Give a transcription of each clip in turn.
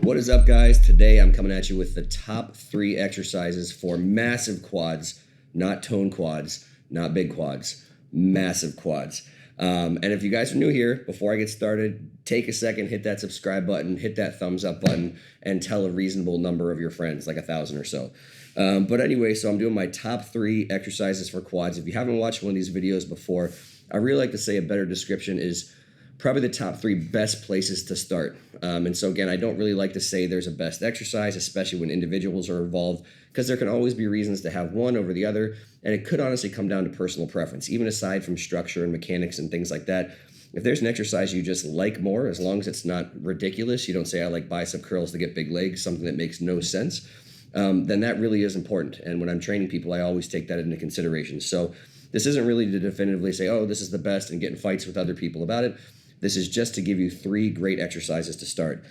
What is up, guys? Today I'm coming at you with the top 3 exercises for massive quads, not tone quads, not big quads, massive quads. And if you guys are new here, before I get started, take a second, hit that subscribe button, hit that thumbs up button, and tell a reasonable number of your friends, like 1,000 or so. But anyway, so I'm doing my top 3 exercises for quads. If you haven't watched one of these videos before, I really like to say a better description is probably the top 3 best places to start. And so again, I don't really like to say there's a best exercise, especially when individuals are involved, because there can always be reasons to have one over the other. And it could honestly come down to personal preference, even aside from structure and mechanics and things like that. If there's an exercise you just like more, as long as it's not ridiculous, you don't say I like bicep curls to get big legs, something that makes no sense, then that really is important. And when I'm training people, I always take that into consideration. So this isn't really to definitively say, oh, this is the best and get in fights with other people about it. This is just to give you 3 great exercises to start.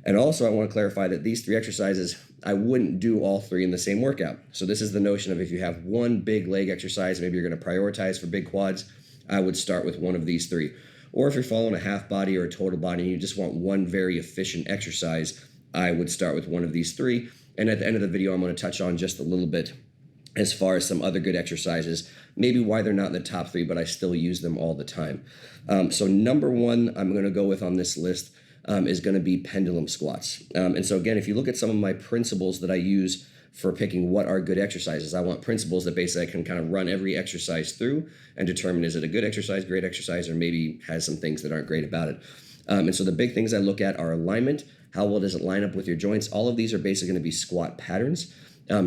And also I want to clarify that these 3 exercises, I wouldn't do all 3 in the same workout. So this is the notion of if you have one big leg exercise, maybe you're going to prioritize for big quads, I would start with one of these 3. Or if you're following a half body or a total body and you just want one very efficient exercise, I would start with one of these 3. And at the end of the video, I'm going to touch on just a little bit as far as some other good exercises, maybe why they're not in the top 3, but I still use them all the time. So number 1 I'm going to go with on this list is going to be pendulum squats. And so again, if you look at some of my principles that I use for picking what are good exercises, I want principles that basically I can kind of run every exercise through and determine is it a good exercise, great exercise, or maybe has some things that aren't great about it. And so the big things I look at are alignment, how well does it line up with your joints. All of these are basically going to be squat patterns.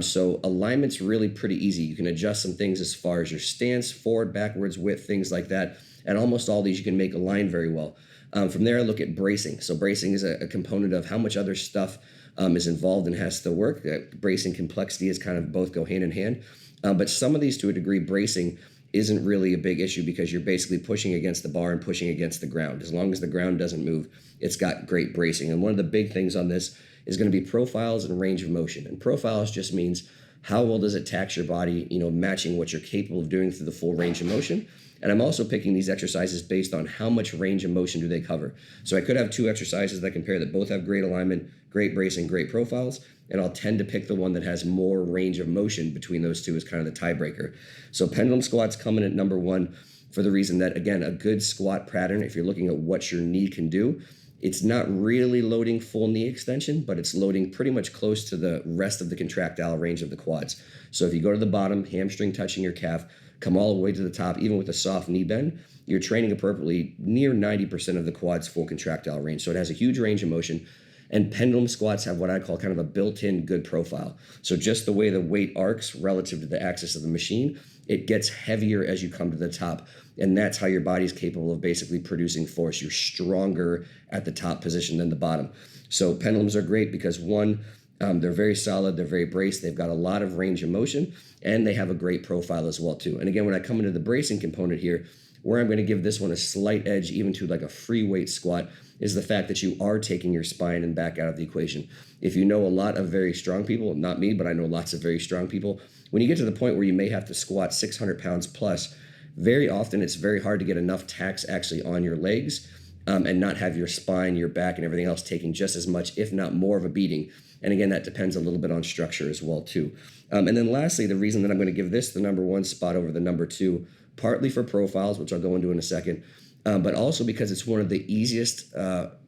So alignment's really pretty easy. You can adjust some things as far as your stance, forward, backwards, width, things like that. And almost all these you can make align very well. From there, I look at bracing. So bracing is a component of how much other stuff is involved and has to work. Bracing complexity is kind of both go hand in hand. But some of these, to a degree, bracing isn't really a big issue because you're basically pushing against the bar and pushing against the ground. As long as the ground doesn't move, it's got great bracing. And one of the big things on this is going to be profiles and range of motion. And profiles just means how well does it tax your body, matching what you're capable of doing through the full range of motion. And I'm also picking these exercises based on how much range of motion do they cover. So I could have 2 exercises that compare that both have great alignment, great bracing, great profiles, and I'll tend to pick the one that has more range of motion between those 2 as kind of the tiebreaker. So pendulum squats coming at number 1 for the reason that, again, a good squat pattern, if you're looking at what your knee can do, it's not really loading full knee extension, but it's loading pretty much close to the rest of the contractile range of the quads. So if you go to the bottom, hamstring touching your calf, come all the way to the top, even with a soft knee bend, you're training appropriately near 90% of the quad's full contractile range. So it has a huge range of motion. And pendulum squats have what I call kind of a built-in good profile. So just the way the weight arcs relative to the axis of the machine, it gets heavier as you come to the top. And that's how your body's capable of basically producing force. You're stronger at the top position than the bottom. So pendulums are great because one, they're very solid, they're very braced, they've got a lot of range of motion, and they have a great profile as well too. And again, when I come into the bracing component here, where I'm going to give this one a slight edge even to like a free weight squat is the fact that you are taking your spine and back out of the equation. If you know a lot of very strong people, not me, but I know lots of very strong people, when you get to the point where you may have to squat 600 pounds plus, very often it's very hard to get enough tax actually on your legs and not have your spine, your back, and everything else taking just as much, if not more of a beating. And again, that depends a little bit on structure as well too. And then lastly, the reason that I'm going to give this the number 1 spot over the number 2, partly for profiles, which I'll go into in a second, but also because it's one of the easiest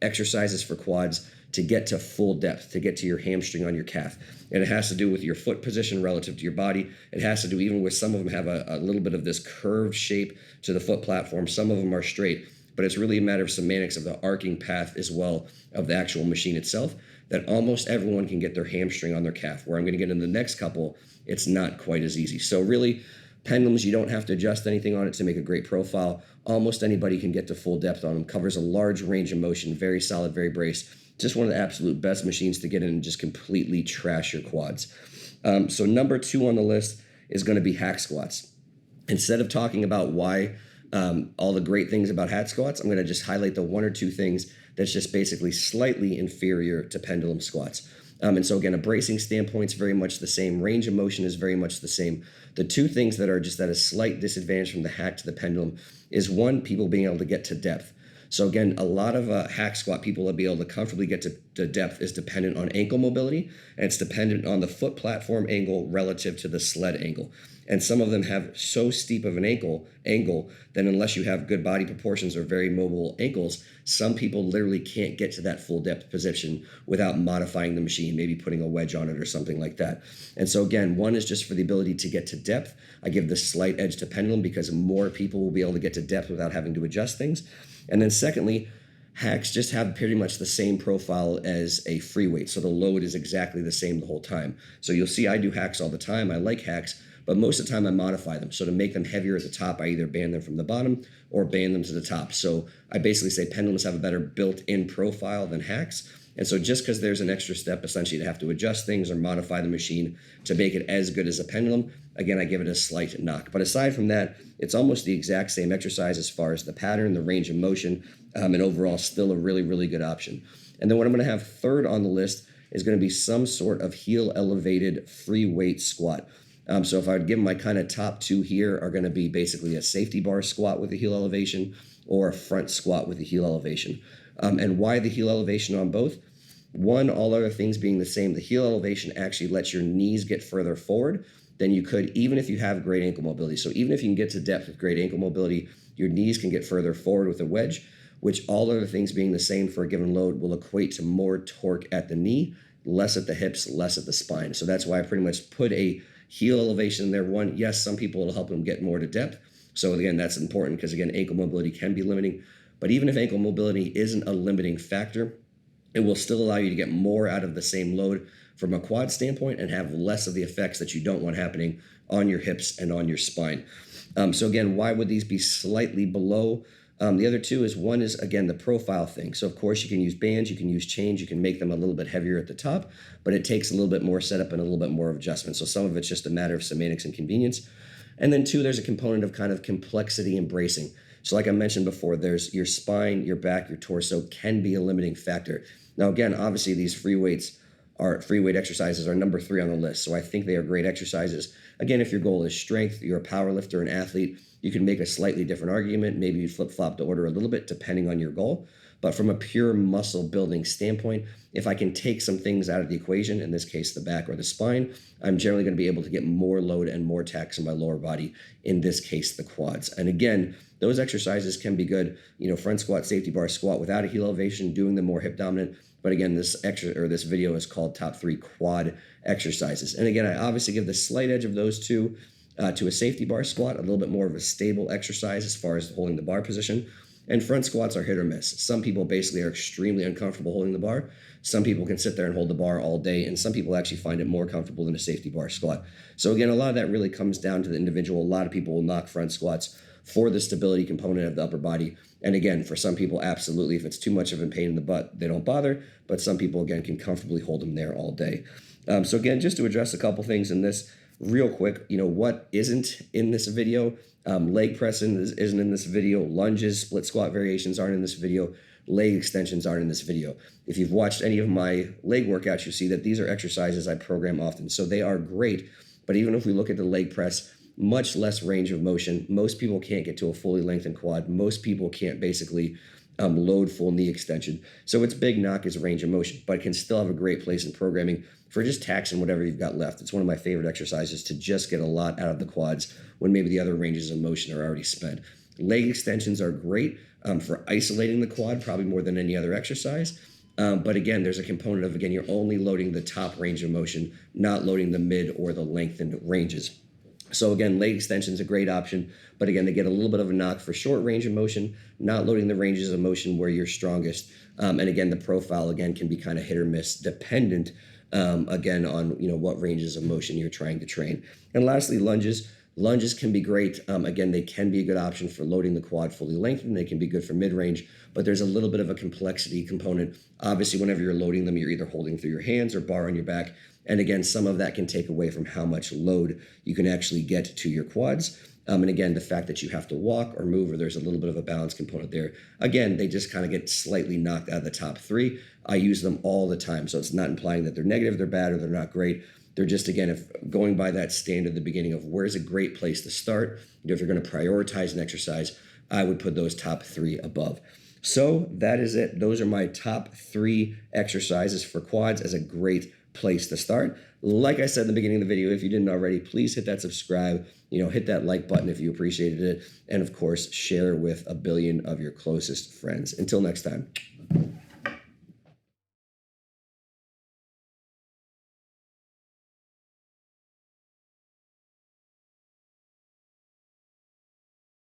exercises for quads to get to full depth, to get to your hamstring on your calf. And it has to do with your foot position relative to your body. It has to do even with some of them have a little bit of this curved shape to the foot platform. Some of them are straight, but it's really a matter of semantics of the arcing path as well of the actual machine itself, that almost everyone can get their hamstring on their calf. Where I'm going to get into the next couple, it's not quite as easy. So really, pendulums, you don't have to adjust anything on it to make a great profile. Almost anybody can get to full depth on them. Covers a large range of motion, very solid, very braced. Just one of the absolute best machines to get in and just completely trash your quads. So number 2 on the list is going to be hack squats. Instead of talking about why all the great things about hack squats, I'm going to just highlight the 1 or 2 things that's just basically slightly inferior to pendulum squats. And so again, a bracing standpoint is very much the same. Range of motion is very much the same. The 2 things that are just at a slight disadvantage from the hack to the pendulum is 1, people being able to get to depth. So again, a lot of hack squat people will be able to comfortably get to the depth is dependent on ankle mobility, and it's dependent on the foot platform angle relative to the sled angle. And some of them have so steep of an angle that unless you have good body proportions or very mobile ankles, some people literally can't get to that full depth position without modifying the machine, maybe putting a wedge on it or something like that. And so again, one is just for the ability to get to depth. I give the slight edge to pendulum because more people will be able to get to depth without having to adjust things. And then secondly, hacks just have pretty much the same profile as a free weight. So the load is exactly the same the whole time. So you'll see I do hacks all the time. I like hacks, but most of the time I modify them. So to make them heavier at the top, I either band them from the bottom or band them to the top. So I basically say pendulums have a better built-in profile than hacks. And so just because there's an extra step essentially to have to adjust things or modify the machine to make it as good as a pendulum, again, I give it a slight knock. But aside from that, it's almost the exact same exercise as far as the pattern, the range of motion, and overall still a really, really good option. And then what I'm going to have third on the list is going to be some sort of heel elevated free weight squat. So if I would give them my kind of top two here are going to be basically a safety bar squat with a heel elevation or a front squat with a heel elevation. And why the heel elevation on both? One, all other things being the same, the heel elevation actually lets your knees get further forward than you could even if you have great ankle mobility. So even if you can get to depth with great ankle mobility, your knees can get further forward with a wedge, which all other things being the same for a given load will equate to more torque at the knee, less at the hips, less at the spine. So that's why I pretty much put a heel elevation in there. One, yes, some people it'll help them get more to depth. So again, that's important because again, ankle mobility can be limiting. But even if ankle mobility isn't a limiting factor, it will still allow you to get more out of the same load from a quad standpoint and have less of the effects that you don't want happening on your hips and on your spine. So again, why would these be slightly below? The other two is one is, again, the profile thing. So of course you can use bands, you can use chains, you can make them a little bit heavier at the top, but it takes a little bit more setup and a little bit more of adjustment. So some of it's just a matter of semantics and convenience. And then two, there's a component of kind of complexity and bracing. So like I mentioned before, there's your spine, your back, your torso can be a limiting factor. Now, again, obviously these free weight exercises are number 3 on the list. So I think they are great exercises. Again, if your goal is strength, you're a power lifter, an athlete, you can make a slightly different argument. Maybe you flip-flop the order a little bit depending on your goal. But from a pure muscle building standpoint, if I can take some things out of the equation, in this case, the back or the spine, I'm generally going to be able to get more load and more tax in my lower body, in this case, the quads. And again, those exercises can be good, front squat, safety bar squat without a heel elevation, doing them more hip dominant. But again, this video is called Top 3 Quad Exercises. And again, I obviously give the slight edge of those two to a safety bar squat, a little bit more of a stable exercise as far as holding the bar position. And front squats are hit or miss. Some people basically are extremely uncomfortable holding the bar. Some people can sit there and hold the bar all day, and some people actually find it more comfortable than a safety bar squat. So again, a lot of that really comes down to the individual. A lot of people will knock front squats for the stability component of the upper body. And again, for some people, absolutely, if it's too much of a pain in the butt, they don't bother. But some people, again, can comfortably hold them there all day. So again, just to address a couple things in this real quick, what isn't in this video? Leg pressing isn't in this video. Lunges, split squat variations aren't in this video. Leg extensions aren't in this video. If you've watched any of my leg workouts, you see that these are exercises I program often. So they are great. But even if we look at the leg press, much less range of motion. Most people can't get to a fully lengthened quad. Most people can't basically load full knee extension. So its big knock is range of motion, but it can still have a great place in programming for just taxing whatever you've got left. It's one of my favorite exercises to just get a lot out of the quads when maybe the other ranges of motion are already spent. Leg extensions are great for isolating the quad, probably more than any other exercise. But again, there's a component of, again, you're only loading the top range of motion, not loading the mid or the lengthened ranges. So again, leg extension is a great option, but again, they get a little bit of a knock for short range of motion, not loading the ranges of motion where you're strongest. And again, the profile, again, can be kind of hit or miss dependent, again, on, what ranges of motion you're trying to train. And lastly, lunges. Lunges can be great. Again, they can be a good option for loading the quad fully lengthened. They can be good for mid-range, but there's a little bit of a complexity component. Obviously, whenever you're loading them, you're either holding through your hands or bar on your back. And again, some of that can take away from how much load you can actually get to your quads. And again, the fact that you have to walk or move, or there's a little bit of a balance component there. Again, they just kind of get slightly knocked out of the top 3. I use them all the time. So it's not implying that they're negative, they're bad, or they're not great. They're just, again, if going by that standard at the beginning of where's a great place to start, if you're going to prioritize an exercise, I would put those top 3 above. So that is it. Those are my top 3 exercises for quads as a great place to start. Like I said in the beginning of the video, if you didn't already, please hit that subscribe, hit that like button if you appreciated it. And of course, share with a billion of your closest friends. Until next time.